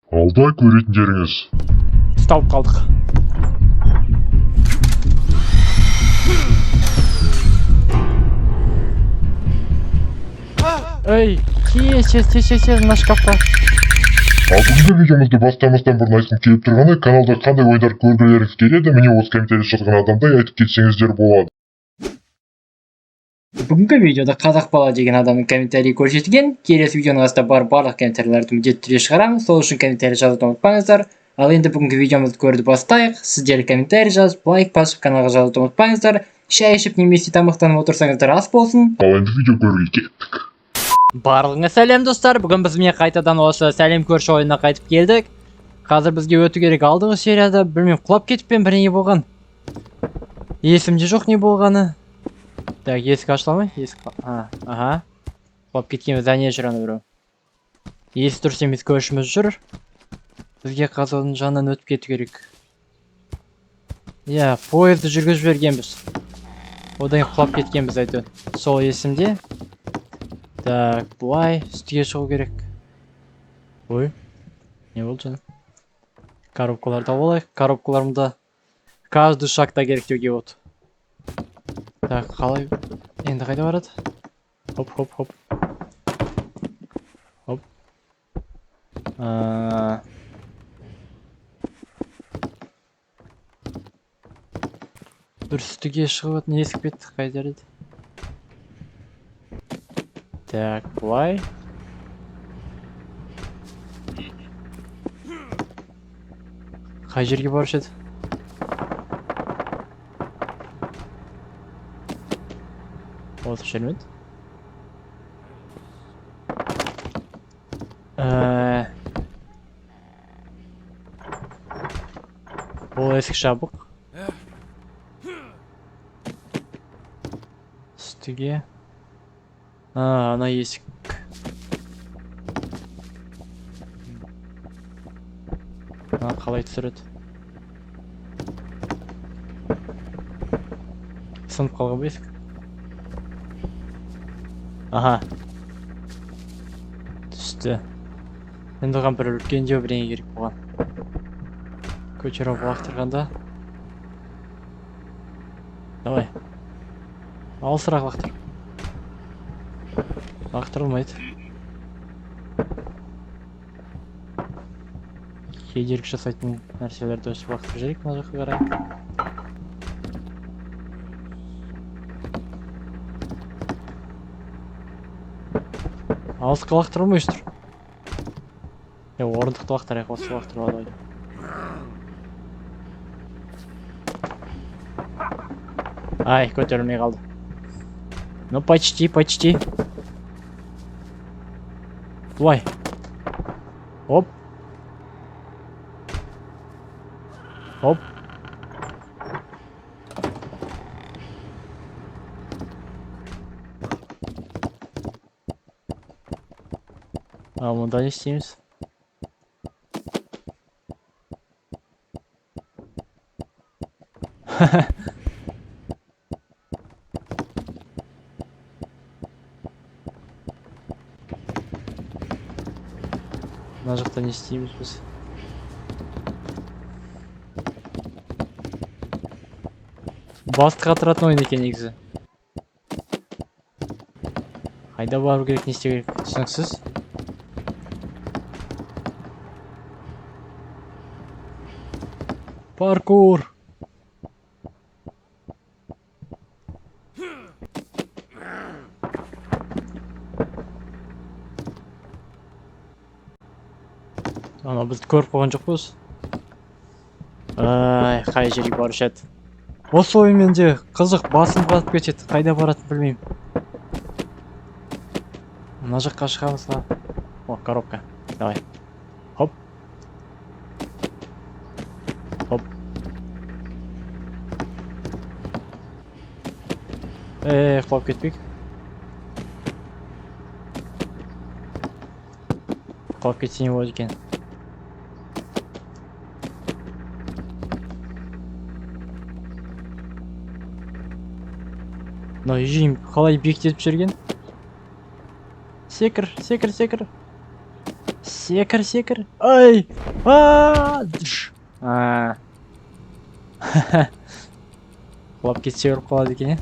Алда көретіндеріңіз. Ұсталып қалдық. Эй, тез, мына шкафқа. Ал бүгінгі видеомызды бастамастан бұрын айтқым келіп тұрғаны, каналда қандай ойындар көргілеріңіз келеді, міне осы комментарий жазған адамдай айтып кетсеңіздер болады. Бүгінгі видеода қазақ бала деген адамның комментарийі көрсетілген. Келесі видеоның астында барлық комментарийлерді міндетті түрде шығарамын. Сол үшін комментарий жазуды ұмытпаңыздар. Ал енді бүгінгі видеомызды көріп бастайық. Сіздер комментарий жазып, лайк басып, каналға жазуды ұмытпаңыздар. Шай ішіп немесе тамақтанып отырсаңыздар ас болсын. Ал енді видео көруге кеттік. Барлығыңа сәлем достар. Бүгін біз міне қайтадан осы сәлем көрші ойынына қайтып келдік. Қазір бізге өту керек. Алдыңғы серияда білмеймін, құлап кетіп пен бірдеңе болған. Есімде жоқ не болғаны. Так, есік ашыла ма? Есік... Аха. Құлап кеткенбіз, әне жүр ана біреу. Есі дұрыс емес көршіміз жүр. Бізге қазудың жанынан өтіп кету керек. Иә, поезды жүргізіп жібергенбіз. Одан құлап кеткенбіз әйтеуір. Сол есімде. Так, бұлай үстіге шығу керек. Ой, не болды жаным? Коробкаларды алайық. Коробкаларымда каждый шагта керек деуге болады. Так, қалай? Енді қайда барады? Хоп. Хоп. Бір үстіге шығып не есік бет? Қайда еді? Так, бұлай. Қай жерге барушы еді? Осы жермен. Бұл есік жабық. Үстіге. Ана есік. Қалай түсіреді? Сынып қалған ба есік? Аха. Түсті. Енді оған бір үлкендеу бірдеңе керек болған. Көтеріп лақтырғанда. Давай. Алысырақ лақтыр. Лақтырылмайды. Кедергі жасайтын нәрселерді өсіп лақтырып жіберейік мына жаққа қарай. Алысқа лақтырылмай жүр. Орындықты лақтырайық, осы лақтырып алайық. Ай, көтерілмей қалды. Ну, почти. Бұлай. Оп. Мұнда не істейміз? Мына жақта не істейміз біз? Бастыққа тұратын ойын екен негізі. Қайда бару керек, не істеу керек? Түсініксіз? Паркур! Ана бізді көріп қойған жоқ қыз. Қай жерге барушы еді? Осы ойынмен де қызық, басым қатып кетеді. Қайда баратын білмеймін. Мына жаққа шығамыз ба? О, коробка. Давай. Хоп. Құлап кетпейік. Құлап кетсе не болады екен? Мына үйім қалай биіктетіп жүрген? Секір. Секір. Ай! Құлап кетсе өліп қалады екен, е?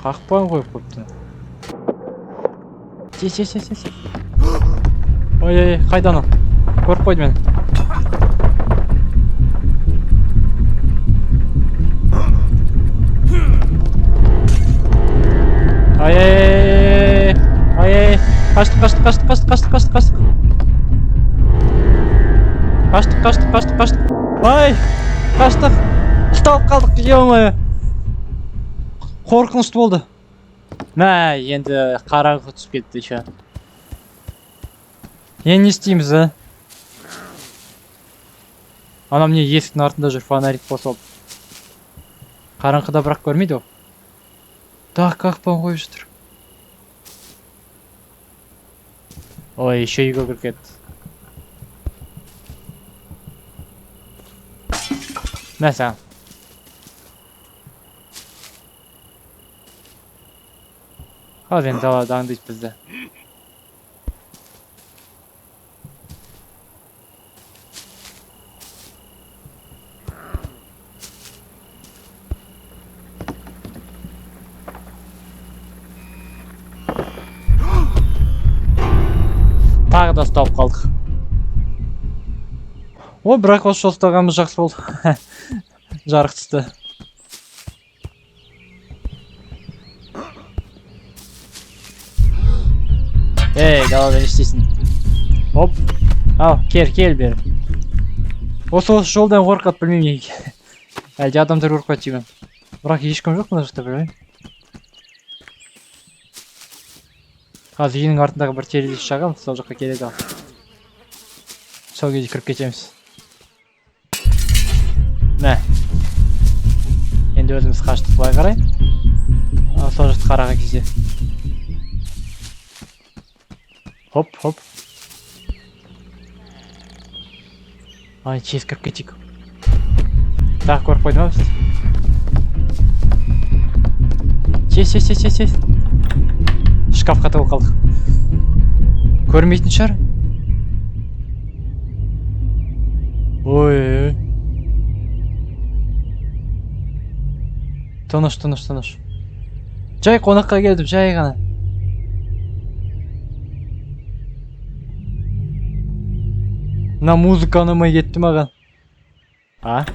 Қақпан қойып қойыпты. Тез. Ой, қайдан ол? Көріп қойды мені. Ай, қаштық. Ай, қаштық. Ұсталып қалдық, ё-моё. Қорқынышты болды. Мә, енді қараңғы түсіп кетті ше. Енді не істейміз, а? Анам не есіктің артында жүр, фонарик қосып. Қараңғыда бірақ көрмейді ол. Так, қақпан қойып жатыр. Ой, еще үйге кіріп кетті. Мә саған. Қазір енді далада аңдиды бізді. Тағы да ұсталып қалдық. О, бірақ осы ұстағанымыз жақсы болды. Жарық түсті. Ей, далада не істейсің? Оп. Ал, кел бері. Осы жолдан қорқады, білмеймін неге. Әлде адамдар қорқады деймін. Бірақ ешкім жоқ мына жақта, білмеймін. Қазір үйінің артындағы бір терезе шағам, сол жаққа келеді ал. Сол кезде кіріп кетеміз. Мә. Енді өзіміз қаштық былай қарай. Сол жақты қараған кезде. Хоп. Ай, тез кіріп кетейік. Тағы көріп қойды ма біз? Тез. Шкафқа тығылып қалдық. Көрмейтін шығар. Ой. Тыныш. Жай қонаққа келдім, жай ғана. Мына музыка ұнамай кетті маған.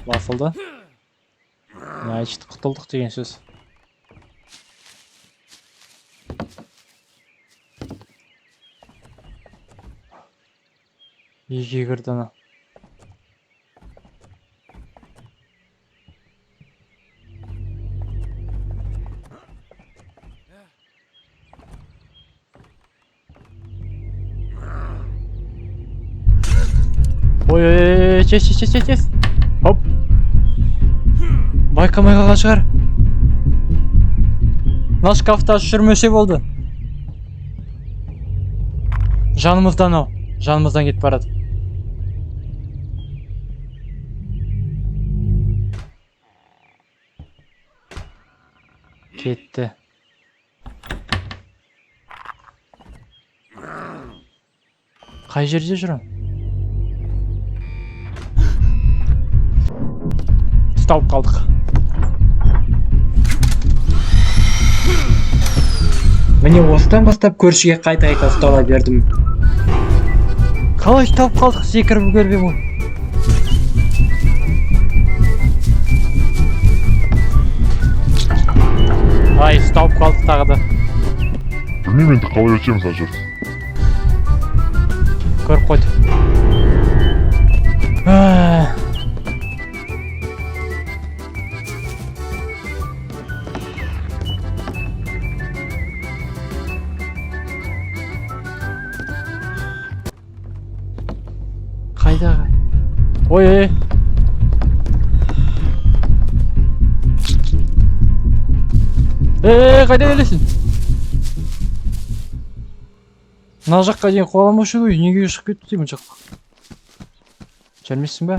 Басылды. Значит, құтылдық деген сөз. Үйге кірді ана. Ой, тез. Хоп. Байқамай қалған шығар. Мына шкафта жүрмесе болды. Жанымыздан кетіп барады. Кетті. Қай жерде жүрім? Ұсталып қалдық. Міне осыдан бастап көршіге қайта ұстала бердім. Қалай ұсталып қалдық, секіріп үлгермей ме? Ай, ұсталып қалдық тағы да. Білмеймін енді қалай өтеміз ана жерді. Көріп қойды. Қайдағы? Ой. Қайда келесің? Мына жаққа дейін қуаламаушы еді, неге шығып кетті деймін жаққа. Жүрмейсің бе?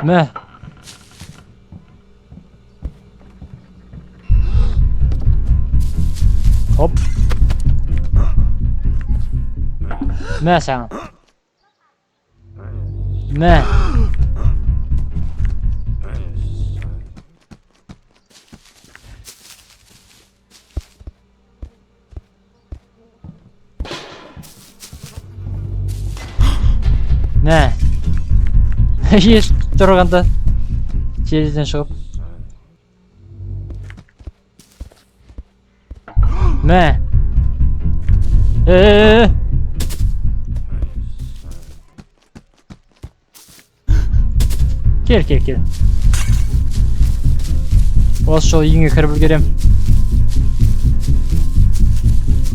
Мә. Хоп. Мә саған. Мә. Мә. Еш тұрғанда терезеден шығып. Мә. Кел. Осы жол үйіңе кіріп үлгерем.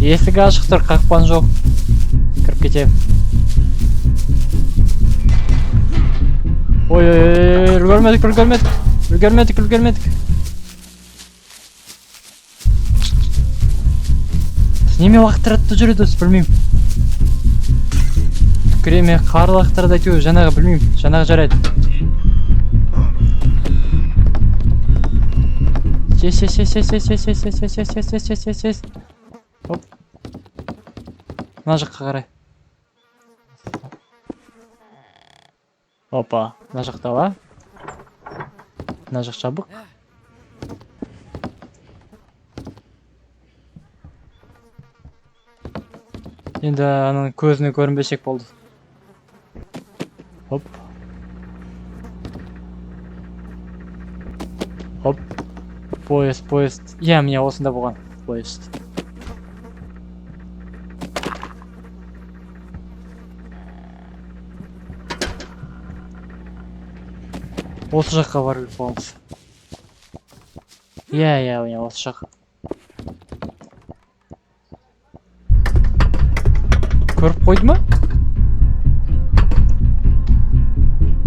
Есік ашық тұр, қақпан жоқ. Кіріп кетем. Ой, үлгермедік. Неме лақтыратты жүреді осы, білмеймін. Түкіреме қар лақтырады әйтеуір, жаңағы білмеймін, жаңағы жарайды. Сес. Оп. Мына жаққа қарай. Опа, мына жақта ба? Мына жақ жабық. Енді аның көзіне көрінбесек болды. Хоп. Поезд. Иә, міне осында болған поезд. Осы жаққа барып болғанбыз. Иә, осы жақ. Көріп қойды ма?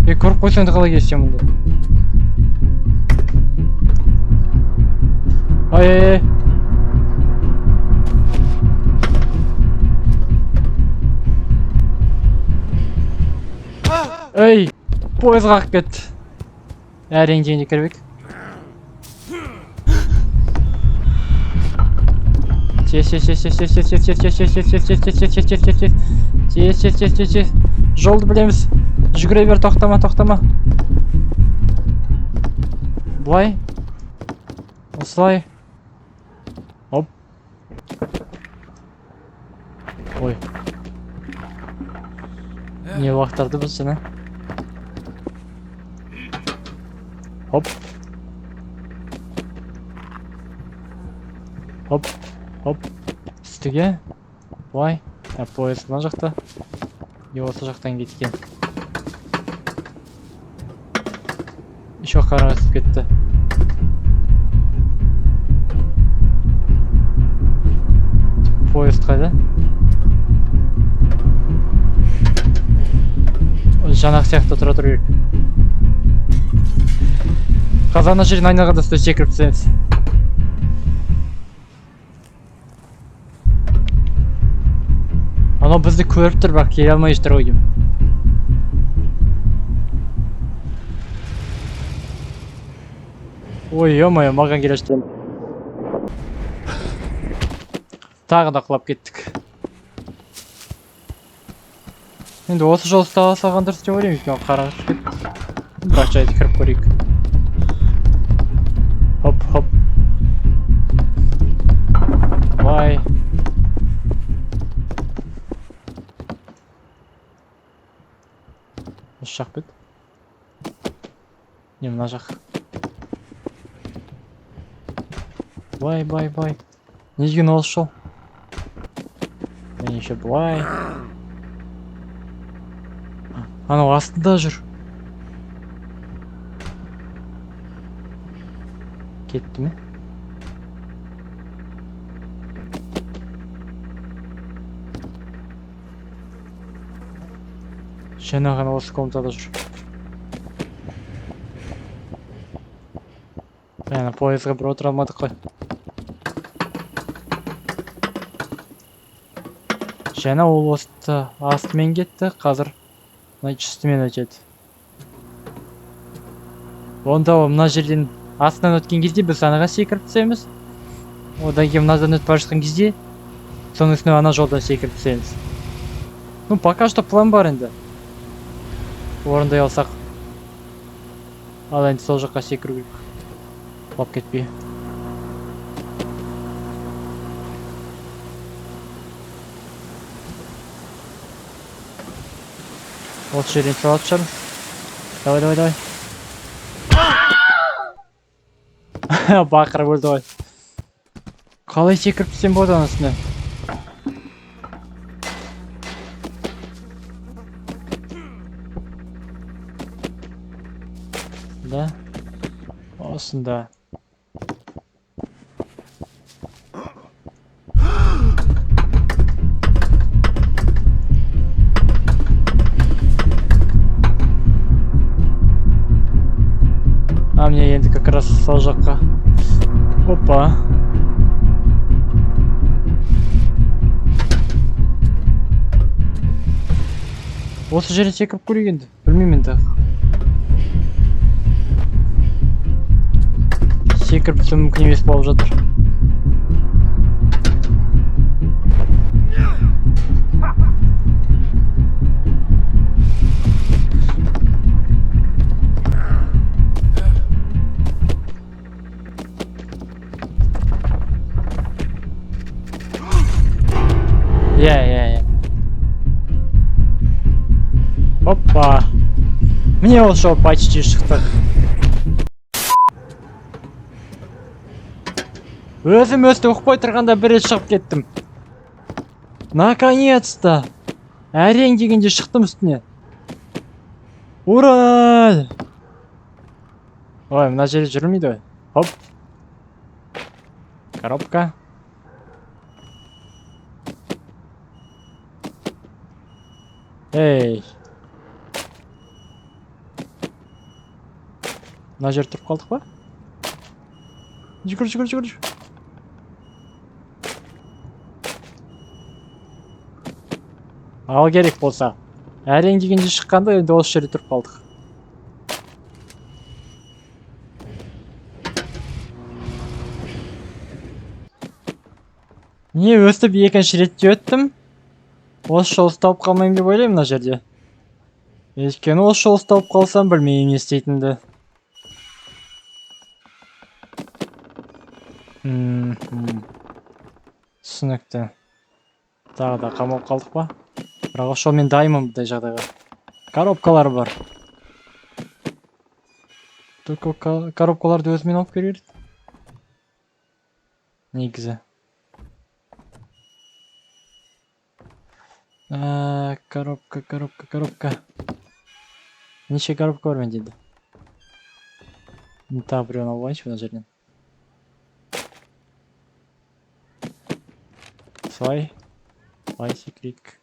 Көріп қойса енді қалай кесем мұнда? Ай. Ей, поезд қағып кетті. Әрең жеңде кірбек. Сес. Жолды білеміз. Жүгіре бер, тоқтама. Бұлай. Осылай. Оп. Ой. Не уақыттарды біз жаңа. Хоп. Үстіге. Бұлай. Поезд мына жақта. Осы жақтан кеткен. Еще қарағысып кетті. Поезд қайда? Жанақ сияқты тұра тұру керек. Қазана жерін айнағанда үстіне секіріп түсеміз. Анау бізді көріп тұр, бірақ келе алмай жүр ғой деймін. Ой, ё-моё, маған келе жатыр. Тағы да құлап кеттік. Енді осы жол ұстала салған дұрыс деп ойлаймын, өйткені қараңғы түсіп кетті. Бірақ жайды кіріп көрейік. Хоп. Бай. Осы жақ бет. Не, мына жақ. Бай. Не деген осы жол? Мен еще бұлай. Анау астында жүр. Кетті ме? Жаңа ғана осы комнатада жүр. Ана поездға бір отыра алмадық қой. Жаңа ол осты астымен кетті, қазір үстімен өтеді. Онда мына жерден астынан өткен кезде біз анаға секіріп түсеміз. Одан кейін мынадан өтіп бара жатқан кезде соның үстіне ана жолдан секіріп түсеміз. Ну, пока что план бар енді. Орындай алсақ. Ал енді сол жаққа секіру керек. Құлап кетпей. Осы жерден салат шығармыз. Давай. Бақырып өлді ғой. Қалай секіріп түсем болады оның үстіне? Да? Осында. А мне енді как раз сол жаққа. Опа. Осы жерден секіріп көрейік енді. Білмеймін енді. Секіріп түсу мүмкін емес болып жатыр. Я. Опа. Мне ошо почти шықтық. Өзім өсті ұқпай тұрғанда бір рет шығып кеттім. Наконец-то! Әрең дегенде шықтым үстіне. Ура! Ой, мына жерде жүрмейді ғой. Хоп. Коробка. Эй. Мына жер тұрып қалдық па? Жүгір. Ал керек болса. Әрең дегенде шыққанда енді осы жерде тұрып қалдық. Не өстіп екінші ретте өттім. Осы жол ұсталып қалмайым деп ойлаймын мына жерде. Өйткені осы жол ұсталып қалсам білмеймін не істейтінді. Түсінікті. Тағы да қамалып қалдық па? Бірақ осы жолмен дайынмын бұндай жағдайға. Коробкалар бар. Только коробкаларды өзімен алып береді. Негізі. Коробка. Неше коробка бар менде? Тағы біреуін алып алайыншы мына жерден. Слай секірейік.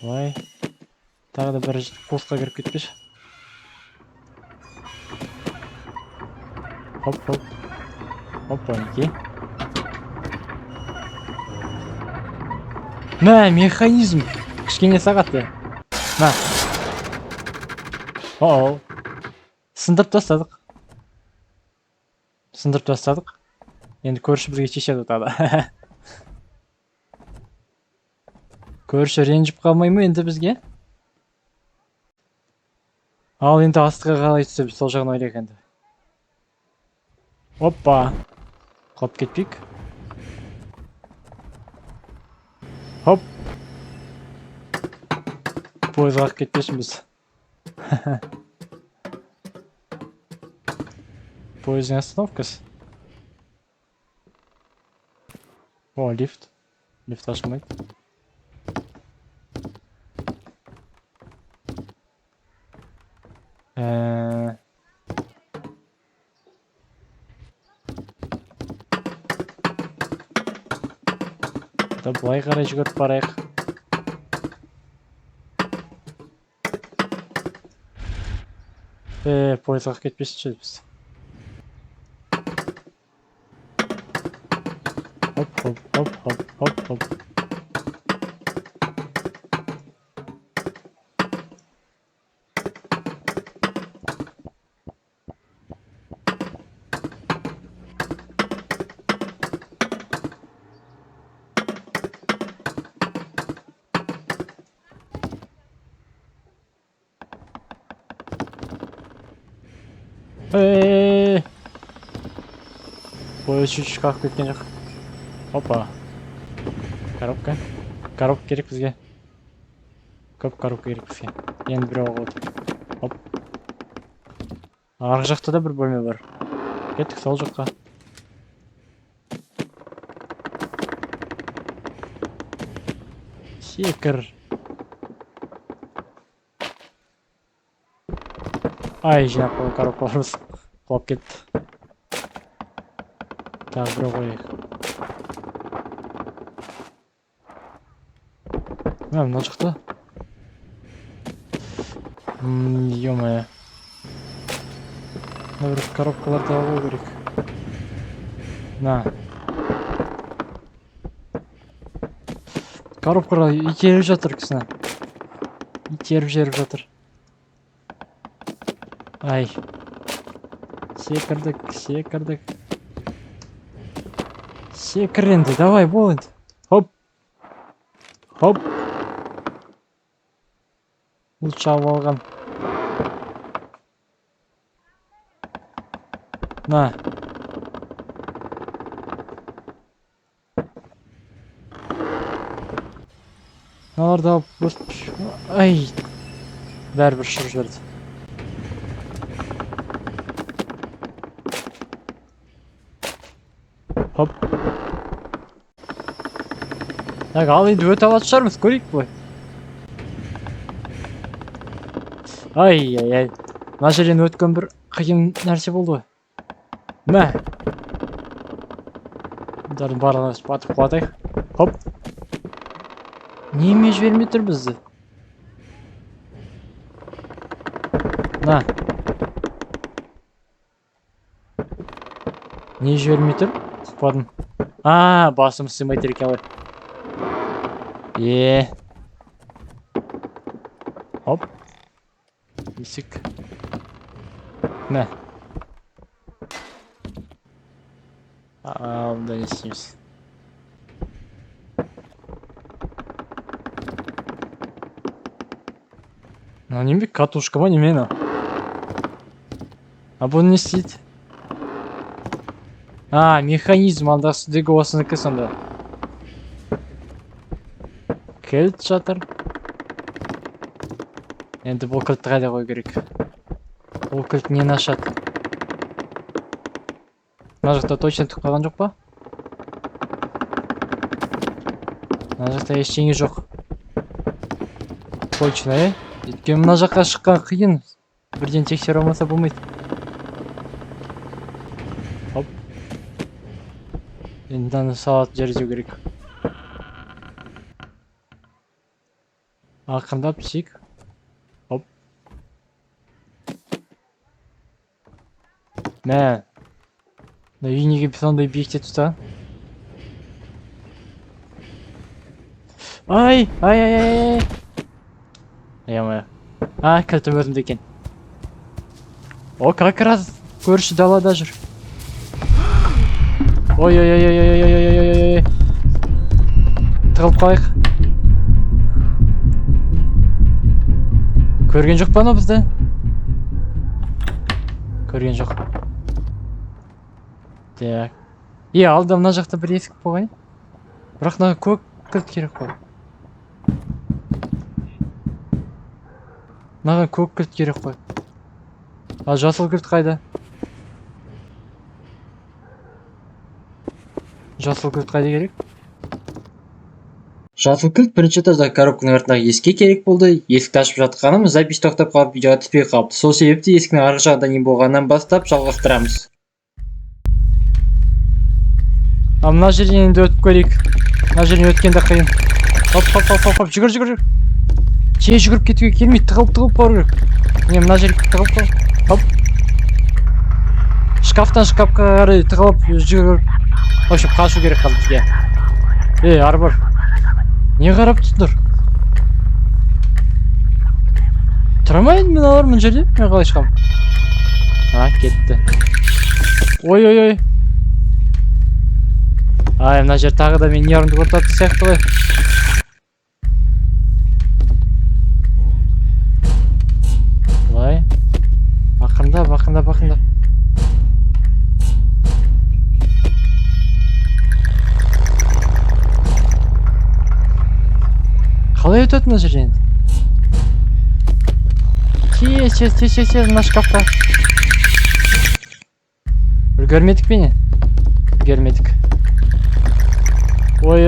Былай. Тағы да бір постқа кіріп кетпеш. Хоп. Опаньки. Мә, механизм. Кішкене сағатты. Мә. Оу. Сындырып тастадық. Енді көрші бізге шешеді отады. Көрші ренжіп қалмай ма енді бізге? Ал енді астыға қалай түсіп сол жағын ойлайық енді. Оппа. Құлап кетпейік. Хоп. Пойызға кетпешін біз. Пойыздың остановкасы. О, лифт. Лифт ашылмайды. Былай қарай жүгіріп барайық. Пойызға кетпесінші біз. Хоп. Ой, чуть-чуть қағып кеткен жоқ. Опа. Коробка. Коробка керек бізге. Көп коробка керек бізге. Енді біреу қалды. Оп. Арғы жақта да бір бөлме бар. Кеттік сол жаққа. Секір. Ай, жинап қойған коробкаларымыз құлап кетті. Тағы біреу қойайық. Мына жақта. Ё-моё. Мына бір коробкаларды алу керек. На. Коробкалар итеріп жатыр кісіні. Итеріп жеріп жатыр. Ай. Секірдік. Секір енді, давай, бол енді. Хоп. Бұл шауып алған. На. Мыналарды алып ай. Бәрібір шығып жіберді. Хоп. Так, ал енді өте алатын шығармыз, көрейік бұлай. Ай. Мына жерден өткен бір қиын нәрсе болды ғой. Мә. Бұлардың барлығын батып қуатайық. Хоп. Неме жібермей тұр бізді? На. Не жібермей тұр? Сұқпадым. Басым сыймай тұр екен ғой. Хоп. Есік. Мә. Бұнда не істейміз? Неме катушка ма неме мына? Бұны не істейді? Механизм алдасыдегі осыныкі сонда. Кілт жатыр. Енді бұл кілтті қайда қой керек? Бұл кілт нені ашады? Мына жақта точно түк қалған жоқ па? Мына жақта ештеңе жоқ. Точно, Өйткені мына жаққа шыққан қиын. Бірден тексере алмаса болмайды. Хоп. Енді аны салатын жер іздеу керек. Ақырындап түсейік. Хоп. Мә. Үй неге сондай биікте тұтаған? Ай. Ё-моё. Кілтім өзімде екен. Как раз көрші далада жүр. Ой. Тығылып қалайық. Көрген жоқ па ана бізді? Көрген жоқ. Так. Алда мына жақта бір есік болған. Бірақ мына көк кілт керек қой. Маған көк кілт керек қой. Жасыл кілт қайда? Жасыл кілт қайда керек? Жасыл кілт бірінші этаждағы коробканың артындағы есікке керек болды. Есікті ашып жатқаным запись тоқтап қалып видеоға түспей қалыпты. Сол себепті есіктің арғы жағында не болғаннан бастап жалғастырамыз. Мына жерден енді өтіп көрейік. Мына жерден өткенде қиын. Хоп, жүгір. Жүгіріп кетуге келмейді, тығылып бару керек. Мына жерге тығылып қал. Хоп. Шкафтан шкафқа қарай тығылып жүгіріп. Вообще қашу керек қазір бізге. Арбар. Не қарап тұрсыңдар? Тұрамайды мыналар мына жерде? Мен қалай шығамын? Кетті. Ой. Мына жер тағы да мен ярымды құртатын сияқты ғой. Былай. Бақындап. Қалай өтеді мына жерден? Тез, мына шкафқа. Үлгермедік пе не? Үлгермедік. Ой.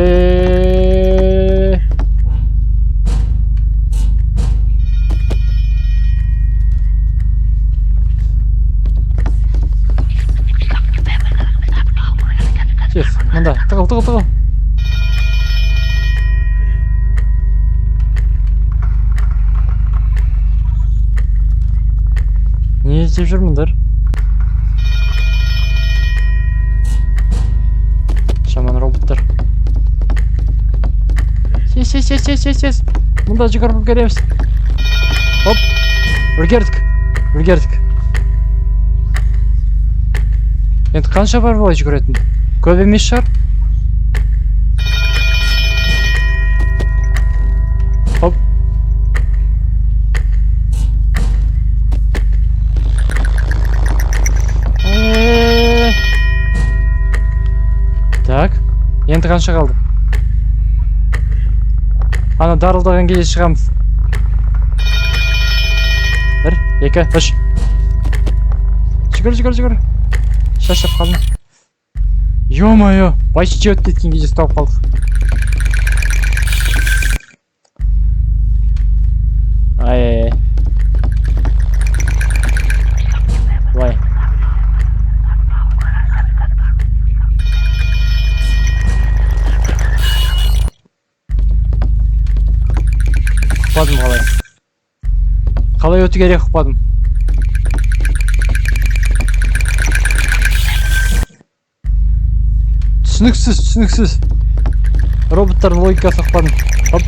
Тез, мында, тығыл. Не іздеп жүрміңдер? Шаман роботтар. Сес. Мында жүгіріп үлгереміз. Оп. Үлгердік. Енді қанша бар болай жүгіретін? Көп емес шығар? Оп. Так, енді қанша қалды? Ана дарылдаған кезде шығамыз. 1, 2, 3. Жүгір. Шашып қалдым. Ё-моё, почти өтіп кеткен кезде ұстап қалдық. Ай. Былай. Ұқпадым қалай өту керек ұқпадым. Түсініксіз. Роботтардың логикасы ұқпадым. Оп.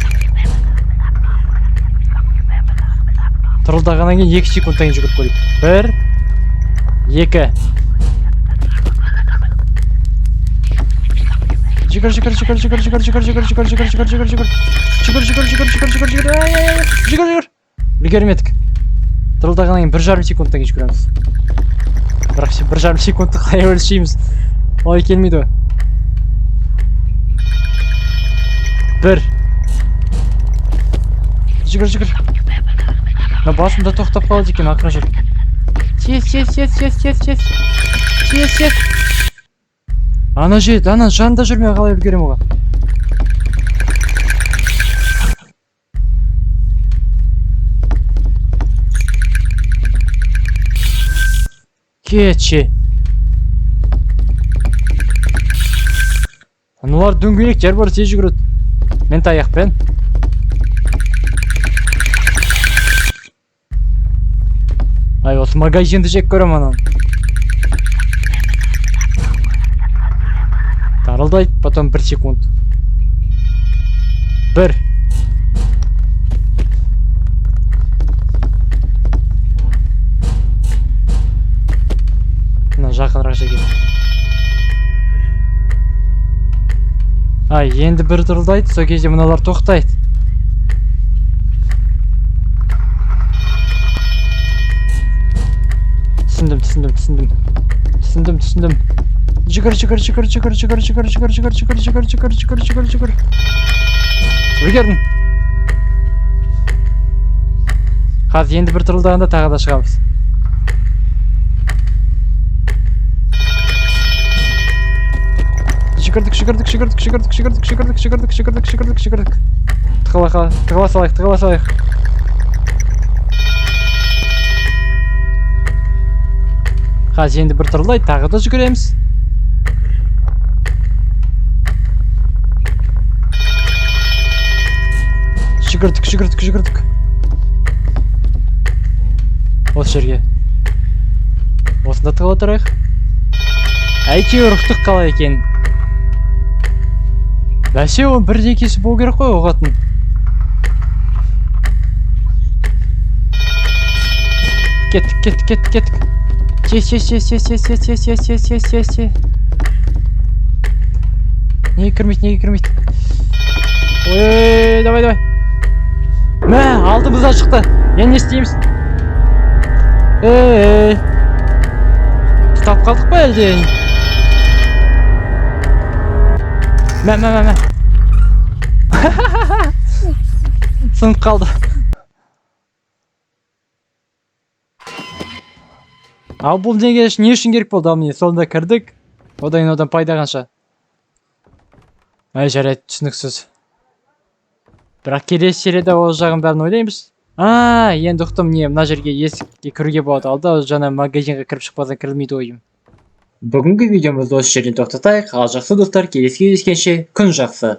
Тұрылдағаннан кейін 2 секундтан жүгіріп көрейік. 1, 2. Жүгір. Үлгермедік. Тұрылдағаннан кейін 1,5 секундтан кейін жүгіреміз. Бірақ 1,5 секундты қалай өлшейміз? Олай келмейді. 1. Жүгір. Басында тоқтап қалады екен, ақыры жүр. Тез. Ана жанында жүрмей қалай үлгерем оған. Кетші. Аналар дөңгелек жер бар, тез жүгіреді. Мен таяқпен. Ай, осы магазинді жек көрем анан. Тарылдайды, потом 1 секунд. 1. Мына жақынырақ жеке. Ай, енді 1 тұрылдайды, сол кезде мыналар тоқтайды. Түсіндім. Жүгір. Үлгердім. Қазір енді 1 тұрылдағанда тағы да шығамыз. Жүгірдік. Тығыла салайық. Қазір енді 1 тұрылдайды, тағы да жүгіреміз. Жүгірдік. Осы жерге. Осында тығыла тұрайық. Әйтеуір ұрықтық қалай екен. Бәсе оның 1-2-сі болу керек қой оғатын. Кеттік. Тез. Неге кірмейді? Ой, давай. Мә, алдымыздан шықты. Енді не істейміз? Ұстап қалдық па әлде? Мә. сынып қалды. Ал бұл не үшін керек болды? Ал міне сонда кірдік. Одан пайда қанша? Ай жарайды, түсініксіз. Бірақ келесі серияда ол жағын бәрін ойлаймыз. Енді ұқтым, не мына жерге есікке кіруге болады. Алда жаңа магазинға кіріп шықпасаң кірілмейді ойым. Бүгінгі видеомызды осы жерден тоқтатайық. Ал жақсы достар, келесі кездескенше күн жақсы.